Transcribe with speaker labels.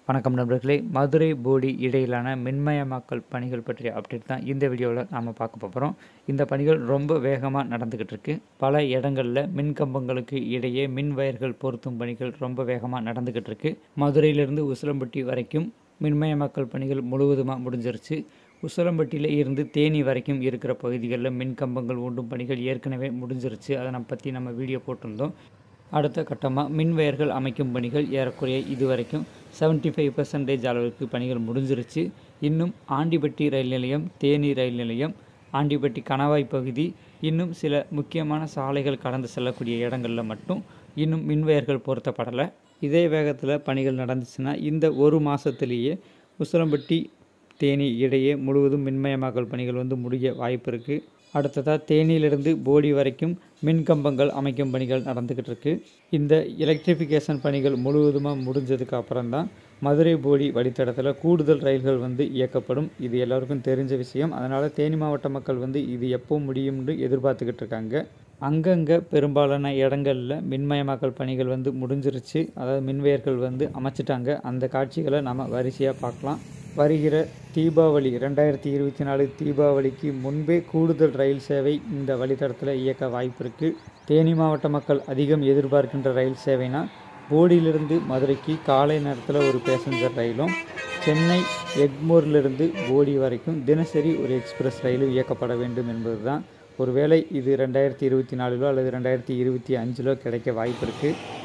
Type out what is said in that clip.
Speaker 1: வணக்கம் நண்பர்களே, மதுரை போடி இடையிலான மின்மயமாக்கல் பணிகள் பற்றிய அப்டேட் தான் இந்த வீடியோவில் நாம் பார்க்க போகிறோம். இந்த பணிகள் ரொம்ப வேகமாக நடந்துக்கிட்டு இருக்கு. பல இடங்களில் மின் கம்பங்களுக்கு இடையே மின் வயர்கள் பொருத்தும் பணிகள் ரொம்ப வேகமாக நடந்துக்கிட்டு இருக்கு. மதுரையிலிருந்து உசிலம்பட்டி வரைக்கும் மின்மயமாக்கல் பணிகள் முழுவதுமாக முடிஞ்சிருச்சு. உசிலம்பட்டியில் இருந்து தேனி வரைக்கும் இருக்கிற பகுதிகளில் மின் கம்பங்கள் ஊண்டும் பணிகள் ஏற்கனவே முடிஞ்சிருச்சு. அதை பற்றி நம்ம வீடியோ போட்டிருந்தோம். அடுத்த கட்டமாக மின் வயர்கள் அமைக்கும் பணிகள் ஏறக்குறைய இதுவரைக்கும் 75% அளவுக்கு பணிகள் முடிஞ்சிருச்சு. இன்னும் ஆண்டிப்பட்டி ரயில் நிலையம், தேனி ரயில் நிலையம், ஆண்டிப்பட்டி கணவாய் பகுதி, இன்னும் சில முக்கியமான சாலைகள் கடந்து செல்லக்கூடிய இடங்களில் மட்டும் இன்னும் மின்வயர்கள் பொருத்தப்படலை. இதே வேகத்தில் பணிகள் நடந்துச்சுன்னா இந்த ஒரு மாதத்துலேயே உசிலம்பட்டி தேனி இடையே முழுவதும் மின்மயமாக்கல் பணிகள் முடிய வாய்ப்பு இருக்குது. அடுத்ததாக தேனியிலிருந்து போடி வரைக்கும் மின்கம்பங்கள் அமைக்கும் பணிகள் நடந்துக்கிட்டு இருக்குது. இந்த எலக்ட்ரிஃபிகேஷன் பணிகள் முழுவதுமாக முடிஞ்சதுக்கு அப்புறம்தான் மதுரை போடி வழித்தடத்தில் கூடுதல் ரயில்கள் இயக்கப்படும். இது எல்லாருக்கும் தெரிஞ்ச விஷயம். அதனால் தேனி மாவட்ட மக்கள் இது எப்போ முடியும்னு எதிர்பார்த்துக்கிட்டு இருக்காங்க. அங்கங்கே பெரும்பாலான இடங்களில் மின்மயமாக்கல் பணிகள் முடிஞ்சிருச்சு. அதாவது மின்வயர்கள் அமைச்சிட்டாங்க. அந்த காட்சிகளை நம்ம வரிசையாக பார்க்கலாம். வருகிற தீபாவளி 2024 தீபாவளிக்கு முன்பே கூடுதல் ரயில் சேவை இந்த வழித்தடத்தில் இயக்க வாய்ப்பு இருக்குது. தேனி மாவட்ட மக்கள் அதிகம் எதிர்பார்க்கின்ற ரயில் சேவைனா போடியிலிருந்து மதுரைக்கு காலை நேரத்தில் ஒரு பேசஞ்சர் ரயிலும், சென்னை எக்மோரிலிருந்து போடி வரைக்கும் தினசரி ஒரு எக்ஸ்பிரஸ் ரயிலும் இயக்கப்பட வேண்டும் என்பது தான். ஒருவேளை இது 2024 அல்லது 2025 கிடைக்க வாய்ப்பு இருக்குது.